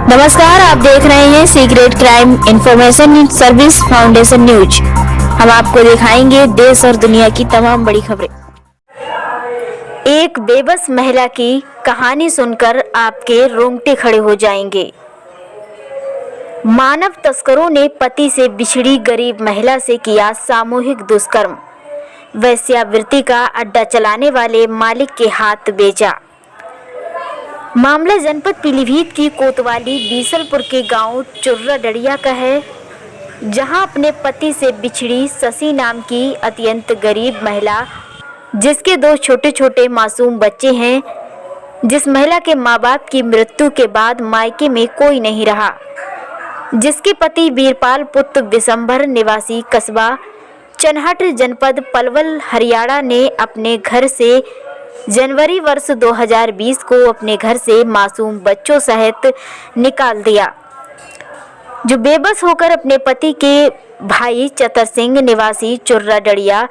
नमस्कार, आप देख रहे हैं secret crime information service foundation news. हम आपको दिखाएंगे देश और दुनिया की तमाम बड़ी खबरें। एक बेबस महिला की कहानी सुनकर आपके रोंगटे खड़े हो जाएंगे। मानव तस्करों ने पति से बिछड़ी गरीब महिला से किया सामूहिक दुष्कर्म। वेश्यावृत्ति का अड्डा चलाने वाले मालिक के हाथ बेचा। मामला जनपद पीलीभीत की कोतवाली बीसलपुर के गांव चुर्राडड़िया का है, जहां अपने पति से बिछड़ी शशि नाम की अत्यंत गरीब महिला, जिसके 2 छोटे छोटे मासूम बच्चे हैं, जिस महिला के मां बाप की मृत्यु के बाद मायके में कोई नहीं रहा, जिसके पति वीरपाल पुत्र विशंभर निवासी कस्बा चनहट जनपद पलवल हरियाणा ने अपने घर से जनवरी वर्ष 2020 को अपने घर से मासूम बच्चों सहित निकाल दिया, जो बेबस होकर अपने पति के भाई चतर सिंह निवासी चुर्राडड़िया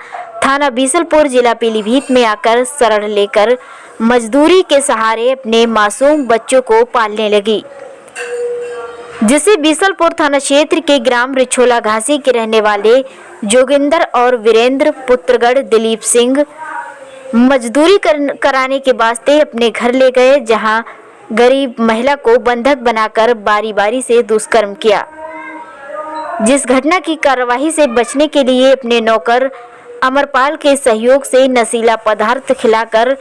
थाना बीसलपुर जिला पीलीभीत में आकर शरण लेकर मजदूरी के सहारे अपने मासूम बच्चों को पालने लगी, जिसे बीसलपुर थाना क्षेत्र के ग्राम रिछोला घासी के रहने वाले जोगिंदर और वीरेंद्र पुत्रगढ़ दिलीप सिंह मजदूरी कराने के वास्ते अपने घर ले गए, जहां गरीब महिला को बंधक बनाकर बारी बारी से दुष्कर्म किया। जिस घटना की कार्यवाही से बचने के लिए अपने नौकर अमरपाल के सहयोग से नशीला पदार्थ खिलाकर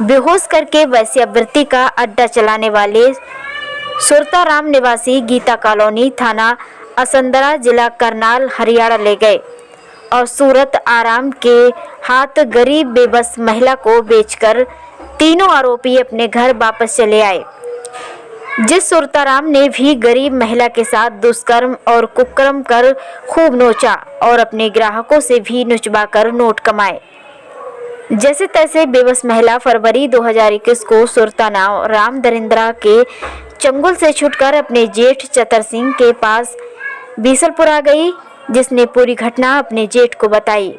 बेहोश करके वेश्यावृत्ति का अड्डा चलाने वाले सुरताराम निवासी गीता कॉलोनी थाना असंदरा जिला करनाल हरियाणा ले गए और सूरत आराम के हाथ गरीब बेबस महिला को बेचकर तीनों आरोपी अपने घर वापस चले आए। जिस सुरताराम ने भी गरीब महिला के साथ दुष्कर्म और कुकर्म कर खूब नोचा और अपने ग्राहकों से भी नुचवाकर नोट कमाए। जैसे तैसे बेबस महिला फरवरी 2021 को सुरताराम दरिंद्रा के चंगुल से छुटकर अपने जेठ चतर सिंह के पास बीसलपुर आ गई, जिसने पूरी घटना अपने जेठ को बताई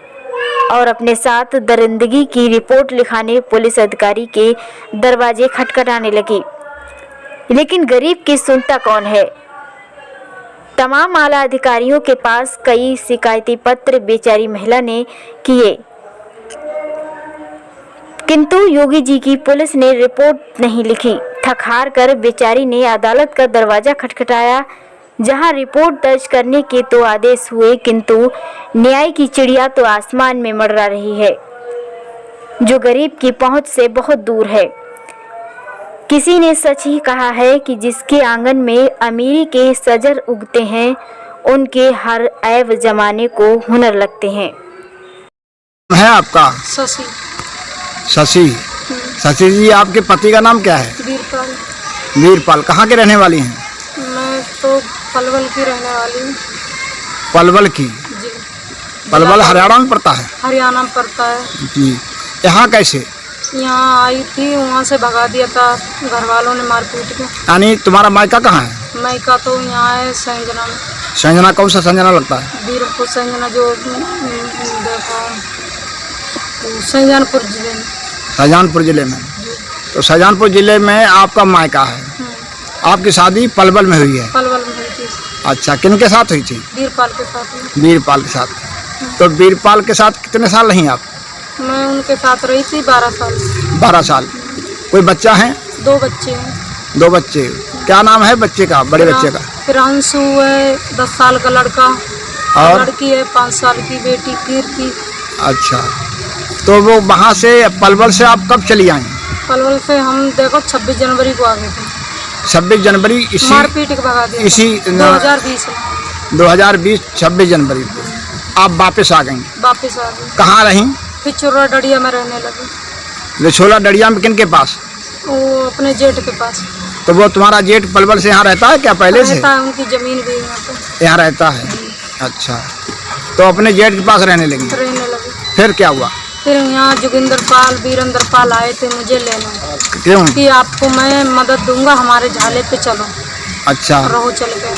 और अपने साथ दरिंदगी की रिपोर्ट लिखाने पुलिस अधिकारी के दरवाजे खटखटाने लगी। लेकिन गरीब की सुनता कौन है। तमाम आला अधिकारियों के पास कई शिकायती पत्र बेचारी महिला ने किए, किंतु योगी जी की पुलिस ने रिपोर्ट नहीं लिखी। थक हार कर बेचारी ने अदालत का दरवाजा खटखटाया, जहां रिपोर्ट दर्ज करने के तो आदेश हुए, किंतु न्याय की चिड़िया तो आसमान में मंडरा रही है, जो गरीब की पहुंच से बहुत दूर है। किसी ने सच ही कहा है कि जिसके आंगन में अमीरी के सजर उगते हैं, उनके हर ऐब जमाने को हुनर लगते हैं। है आपका शशि। शशि शशि जी, आपके पति का नाम क्या है? वीरपाल। वीरपाल कहाँ के रहने वाली हैं? मैं तो पलवल की रहने वाली हूँ। पलवल की? जी। पलवल हरियाणा में पड़ता है? हरियाणा में पड़ता है जी। यहाँ कैसे? यहाँ आई थी, वहाँ से भगा दिया था घर वालों ने मार पीट के। यानी तुम्हारा मायका कहाँ है? मायका तो यहाँ है संजना में। संजना कौन सा संजना लगता है? वीरपुर संजना, जो देखो शाहजहानपुर जिले में। शाहजहानपुर जिले में? तो शाहजहानपुर जिले में आपका मायका है। आपकी शादी पलवल में हुई है? पलवल में हुई थी। अच्छा, किन के साथ हुई थी? वीरपाल के साथ। वीरपाल के साथ। तो वीरपाल के साथ कितने साल रही आप? मैं उनके साथ रही थी 12 साल। 12 साल। कोई बच्चा है? 2 बच्चे हैं। 2 बच्चे। क्या नाम है बच्चे का, बड़े बच्चे का? प्रियांशु है 10 साल का लड़का, और लड़की है 5 साल की बेटी कीर्ति। अच्छा, तो वो वहाँ से पलवल से आप कब चली आई? पलवल से हम देखो 26 जनवरी को आ गए थे। 26 जनवरी इसी मारपीट के भगा दिया इसी 2020 में। 2020 26 जनवरी को आप वापस आ गई? वापस आ गए। कहाँ रहीं? फिर चुर्राडड़िया में रहने लगी। रिछोला डड़िया में किन के पास? वो अपने जेठ के पास। तो वो तुम्हारा जेठ पलवल से यहाँ रहता है क्या पहले से? रहता है, उनकी जमीन भी यहाँ पे। यहाँ रहता है? अच्छा, तो अपने जेठ के पास रहने लगी? फिर क्या हुआ? फिर यहाँ जोगिंदर पाल वीरेंद्र पाल आए थे मुझे लेने। क्यों? कि आपको मैं मदद दूंगा, हमारे झाले पे चलो। अच्छा। रहो चल गए।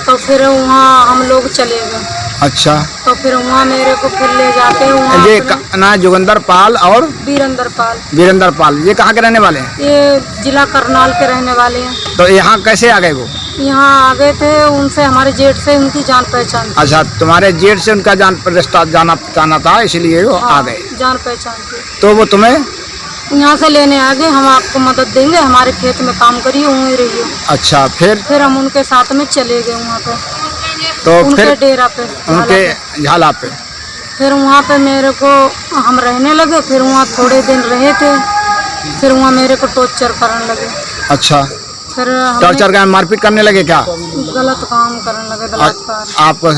तो फिर वहाँ हम लोग चले गए। अच्छा, तो फिर वहाँ मेरे को फिर ले जाते हैं वहाँ ये अपने ना जोगिंदर पाल और वीरेंद्र पाल, वीरेंद्र पाल, ये कहाँ के रहने वाले हैं? ये जिला करनाल के रहने वाले हैं। तो यहाँ कैसे आ गए वो? यहाँ आ गए थे, उनसे हमारे जेठ से उनकी जान पहचान थी। अच्छा, तुम्हारे जेठ से उनका रिश्ता जाना पहचाना था, इसलिए वो आ गए। जान पहचान थी। तो वो तुम्हें यहाँ से लेने आ गए, हम आपको मदद देंगे, हमारे खेत में काम करिए, वहीं रहिए। अच्छा, फिर हम उनके साथ में चले गए वहाँ पे, तो उनके फिर डेरा पे, उनके झाला पे फिर वहाँ पे मेरे को हम रहने लगे। फिर वहाँ थोड़े दिन रहे थे, फिर वहाँ मेरे को टॉर्चर करने लगे। अच्छा, फिर टॉर्चर का मारपीट करने लगे क्या? गलत काम करने लगे, बलात्कार। आपको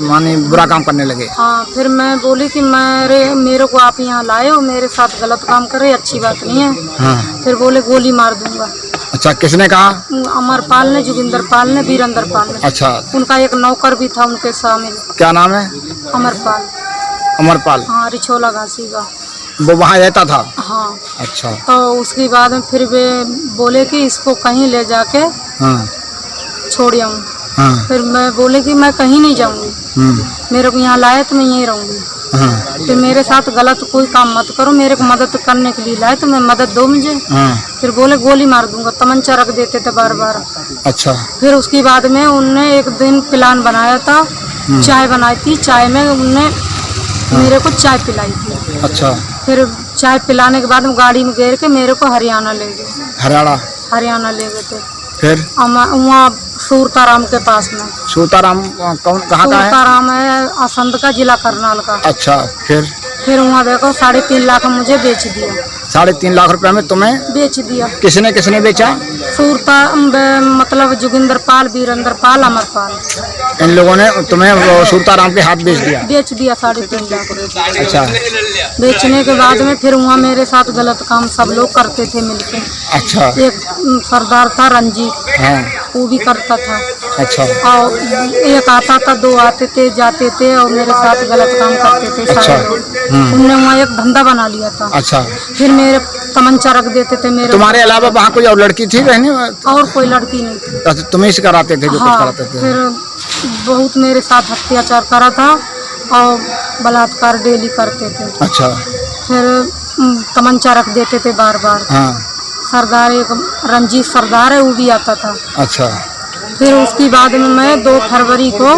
मानी बुरा काम करने लगे? हाँ, फिर मैं बोली कि मेरे को आप यहाँ लाए हो, मेरे साथ गलत काम करे, अच्छी बात नहीं है। हाँ। फिर बोले गोली मार दूंगा। अच्छा, किसने कहा? अमरपाल ने, जोगिंदर पाल ने, वीरेंद्र पाल ने। अच्छा, उनका एक नौकर भी था उनके शामिल। क्या नाम है? अमरपाल। अमरपाल। हाँ, रिछोला घासी का। वो वहाँ रहता था? हाँ। अच्छा। तो उसके बाद में फिर वे बोले कि इसको कहीं ले जाके हाँ। छोड़ आऊँ। हाँ। फिर मैं बोले कि मैं कहीं नहीं जाऊँगी, मेरे को यहाँ लाए तो मैं यहीं रहूँगी। हाँ। फिर मेरे साथ गलत कोई काम मत करो, मेरे को मदद करने के लिए लाए तो मैं मदद दो मुझे। हाँ। फिर बोले गोली मार दूंगा, तमंचा रख देते थे बार बार। अच्छा। फिर उसके बाद में उनने एक दिन प्लान बनाया था, चाय बनाई थी, चाय में उनने मेरे को चाय पिलाई थी। अच्छा। फिर चाय पिलाने के बाद गाड़ी में घेर के मेरे को हरियाणा ले गए। हरियाणा ले गए थे। फिर वहाँ सूरताराम के पास में। सूरताराम कौन, कहाँ का है? सूरताराम है असंध का, जिला करनाल का। अच्छा, फिर वहाँ देखो 3.5 लाख मुझे बेच दिया। 3.5 लाख रुपए में तुम्हें बेच दिया। किसने किसने बेचा? मतलब जोगिंदर पाल, वीरेंद्र पाल, अमरपाल, इन लोगों ने तुम्हें सूरताराम के हाथ बेच दिया? बेच दिया 3.5 लाख। अच्छा। बेचने के बाद में फिर वहाँ मेरे साथ गलत काम सब लोग करते थे मिलके। अच्छा। एक सरदार था रंजीत, हाँ। वो भी करता था। अच्छा। और एक आता था, 2 आते थे, जाते थे और मेरे साथ गलत काम करते थे सारे लोग। उनने वहाँ एक धंधा बना लिया था। अच्छा। फिर मेरे तमंचा रख देते थे मेरे। तुम्हारे अलावा वहाँ कोई और लड़की थी रहने? और कोई लड़की नहीं थी। अच्छा, तुम्हें से कराते थे जो? हाँ, कुछ कराते थे? फिर बहुत मेरे साथ अत्याचार करा था और बलात्कार डेली करते थे। अच्छा। फिर तमंचा रख देते थे बार बार। हाँ। सरदार एक रंजीत सरदार है, वो भी आता था। अच्छा। फिर उसके बाद में मैं 2 फरवरी को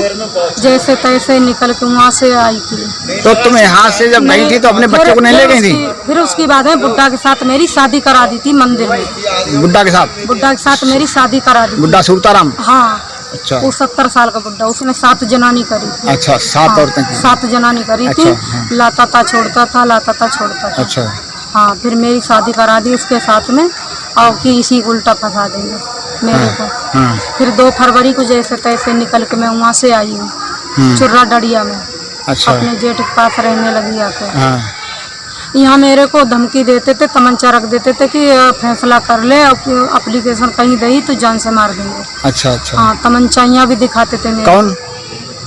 जैसे तैसे निकल के वहाँ से आई थी। तो तुम यहाँ से जब गई थी तो अपने बच्चों को नहीं ले गई थी? फिर उसके बाद में बुड्ढा के साथ मेरी शादी करा दी थी मंदिर में। बुड्ढा के साथ? बुड्ढा के साथ मेरी शादी करा दी। बुड्ढा सूरताराम? हाँ। अच्छा। वो 70 साल का बुड्ढा, उसने 7 जनानी करी थी। अच्छा, 7 औरतें की? 7 जनानी करी थी। अच्छा, हाँ। लाता था छोड़ता था, लाता था छोड़ता था। अच्छा। हाँ, फिर मेरी शादी करा दी उसके साथ में, और कि इसी को उल्टा फंसा देंगे मेरे को। हाँ। फिर 2 फरवरी को जैसे तैसे निकल के मैं वहाँ से आई हूँ चुर्रा डड़िया में। अच्छा। अपने जेठ के पास रहने लगी आके। हाँ। यहाँ मेरे को धमकी देते थे, तमंचा रख देते थे कि फैसला कर ले, एप्लीकेशन कहीं दही तो जान से मार देंगे। अच्छा। अच्छा। हाँ, तमंचा यहाँ भी दिखाते थे मेरे। कौन?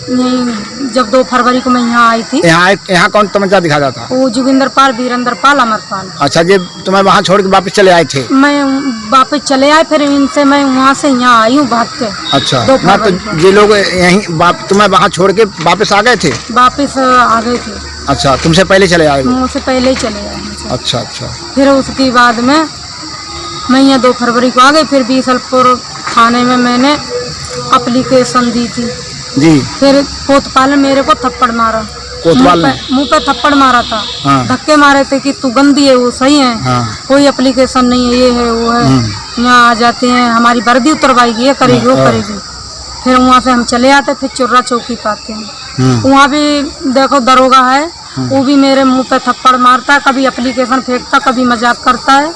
नहीं, जब 2 फरवरी को मैं यहाँ आई थी। यहाँ कौन तमंचा दिखा जाता? वो जोगिंदर पाल, वीरेंद्र पाल, अमरपाल। अच्छा, ये तुम्हें वहाँ छोड़ के वापस चले आए थे? मैं वापस चले आए, फिर इनसे मैं वहाँ से यहाँ आई हूँ भाग के। अच्छा। ना तो ये लोग यहीं तुम्हें वहाँ छोड़ के वापस आ गए थे? वापस आ गए थे। अच्छा, तुमसे पहले चले आए? मुझसे पहले ही चले आए। अच्छा। अच्छा। फिर उसके बाद में मैं यहाँ 2 फरवरी को आ गई। फिर बीसलपुर थाने में मैंने एप्लीकेशन दी थी जी। फिर कोतवाल ने मेरे को थप्पड़ मारा। कोतवाल ने मुंह पे थप्पड़ मारा था। हाँ। धक्के मारे थे कि तू गंदी है, वो सही है। हाँ। कोई एप्लीकेशन नहीं है, ये है वो है। यहाँ आ जाते हैं, हमारी वर्दी उतरवाएगी, ये करेगी वो करेगी। फिर वहाँ से हम चले आते, फिर चुर्रा चौकी पाते हैं। वहाँ भी देखो दरोगा है, वो भी मेरे मुंह पे थप्पड़ मारता है, कभी एप्लीकेशन फेंकता, कभी मजाक करता है।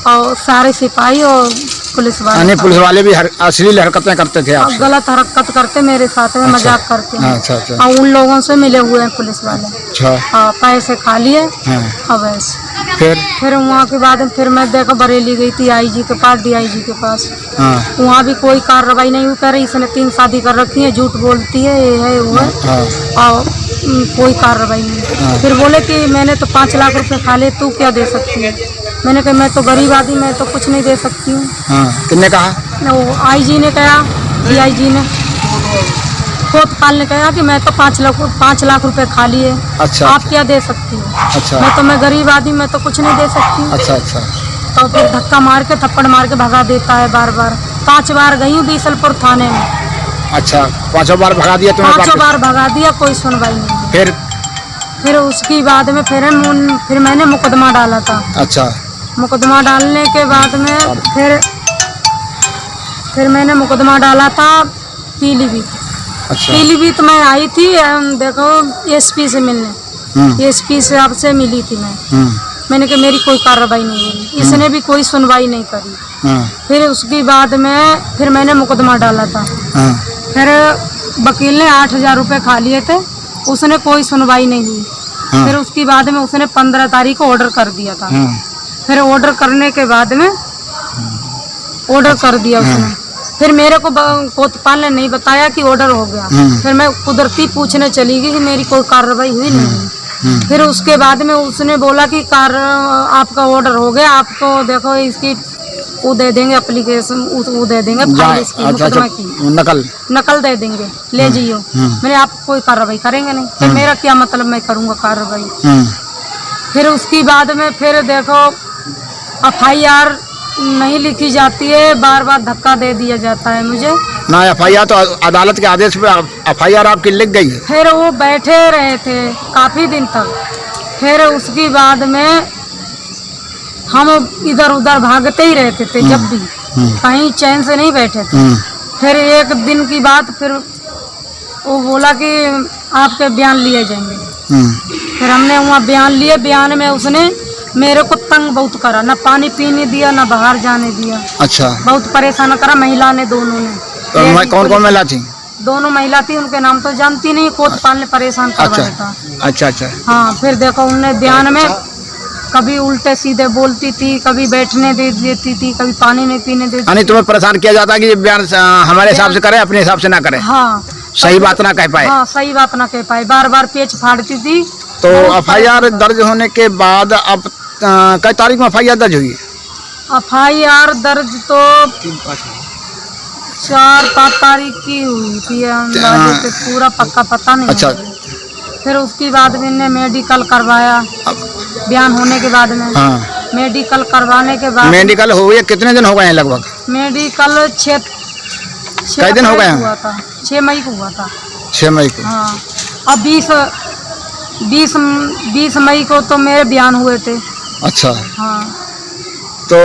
और सारे सिपाही और पुलिस वाले भी अश्लील हरकतें करते थे आपसे? गलत हरकत करते मेरे साथ में। मजाक करते हैं। अच्छा। अच्छा। और उन लोगों से मिले हुए हैं पुलिस वाले। अच्छा। हाँ, पैसे खा लिए। हाँ। वैसे फिर वहाँ के बाद फिर मैं देखो बरेली गई थी आईजी के पास, डीआईजी के पास। हाँ। वहाँ भी कोई कार्रवाई नहीं कर रही, इसने 3 शादी कर रखी है, झूठ बोलती है, ये है वो है। हाँ। और कोई कार्रवाई नहीं। हाँ। फिर बोले कि मैंने तो 5 लाख रुपए खा ले, तू क्या दे सकती है? मैंने कहा मैं तो गरीब आदमी, मैं तो कुछ नहीं दे सकती हूँ। हाँ। किसने कहा? वो आईजी ने कहा, डीआईजी ने। कोतवाल ने कहा कि मैं तो 5 लाख रुपए खा लिए, अच्छा आप क्या दे सकती हो? अच्छा मैं गरीब आदमी, मैं तो कुछ नहीं दे सकती। अच्छा अच्छा तो फिर धक्का मार के थप्पड़ मार के भगा देता है बार बार। 5 बार गई हूँ बीसलपुर थाने में। अच्छा 5 बार भगा दिया तुम्हें? 5 बार भगा दिया, कोई सुनवाई नहीं। फिर उसकी बाद में फिर मैंने मुकदमा डाला था। अच्छा मुकदमा डालने के बाद में फिर मैंने मुकदमा डाला था पीलीभीत। अच्छा पीलीभीत में आई थी, देखो एसपी से मिलने, एसपी से आपसे मिली थी मैंने कहा मेरी कोई कार्रवाई नहीं हुई, इसने भी कोई सुनवाई नहीं करी। फिर उसके बाद में फिर मैंने मुकदमा डाला था। फिर वकील ने 8,000 रुपये खा लिए थे, उसने कोई सुनवाई नहीं हुई। फिर उसके बाद में उसने 15 तारीख को ऑर्डर कर दिया था। फिर ऑर्डर करने के बाद में ऑर्डर कर दिया उसने। फिर मेरे को कोतवाल ने नहीं बताया कि ऑर्डर हो गया। फिर मैं कुदरती पूछने चली गई कि मेरी कोई कार्रवाई हुई नहीं। फिर उसके बाद में उसने बोला कि आपका ऑर्डर हो गया, आपको देखो इसकी वो दे देंगे एप्लीकेशन, वो दे देंगे फाइल इसकी मुकदमा की नकल दे देंगे, ले जाइयो। मैंने आप कोई कार्रवाई करेंगे नहीं। फिर मेरा क्या मतलब, मैं करूँगा कार्रवाई। फिर उसकी बाद में फिर देखो FIR नहीं लिखी जाती है, बार बार धक्का दे दिया जाता है मुझे ना। FIR तो अदालत के आदेश पे FIR आपकी लिख गई है। फिर वो बैठे रहे थे काफ़ी दिन तक। फिर उसके बाद में हम इधर उधर भागते ही रहते थे, जब भी कहीं चैन से नहीं बैठे थे। फिर एक दिन की बात, फिर वो बोला कि आपके बयान लिए जाएंगे। फिर हमने वहाँ बयान लिए। बयान में उसने मेरे को तंग बहुत करा, ना पानी पीने दिया, ना बाहर जाने दिया। अच्छा, बहुत परेशान करा। महिला ने, दोनों ने। तो कौन कौन महिला थी? दोनों महिला थी, उनके नाम तो जानती नहीं। कोतवाल ने परेशान करवाया था। अच्छा अच्छा। हाँ, फिर देखो उनने बयान में कभी उल्टे सीधे बोलती थी, कभी बैठने दे देती थी, कभी पानी नहीं पीने देती थी। तुम्हें परेशान किया जाता है कि बयान हमारे हिसाब से करे, अपने हिसाब से ना करे। हाँ, सही बात ना कह पाए। हाँ, सही बात ना कह पाए, बार बार पेच फाड़ती थी। तो FIR दर्ज होने के बाद अब कई तारीख में FIR दर्ज हुई? FIR दर्ज तो 4-5 तारीख की हुई थी, अंदाजे से पूरा पक्का पता नहीं। अच्छा। फिर उसके बाद मैंने मेडिकल करवाया, बयान होने के बाद में। हाँ। मेडिकल करवाने के बाद मेडिकल हो गया, कितने दिन हो गए हैं लगभग? मेडिकल 6 दिन हो गए हुआ था। 6 मई को हुआ था। 6 मई को? हाँ। अब 20 मई को तो मेरे बयान हुए थे। अच्छा। हाँ। तो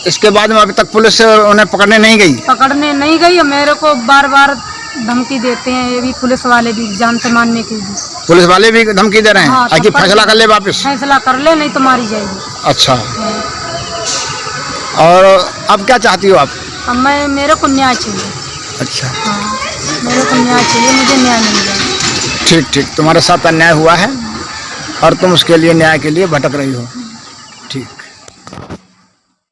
इसके बाद में अभी तक पुलिस उन्हें पकड़ने नहीं गई? पकड़ने नहीं गई। मेरे को बार बार धमकी देते हैं, ये भी पुलिस वाले भी, जानते मानने के भी। पुलिस वाले भी धमकी दे रहे हैं? हाँ, कि फैसला कर ले, वापस फैसला कर ले, नहीं तो मारी जाएगी। अच्छा। और अब क्या चाहती हो आप? अब मेरे को न्याय चाहिए। अच्छा। हाँ, मेरे को न्याय चाहिए, मुझे न्याय मिल जाए। ठीक ठीक, तुम्हारे साथ अन्याय हुआ है और तुम उसके लिए, न्याय के लिए भटक रही हो। ठीक।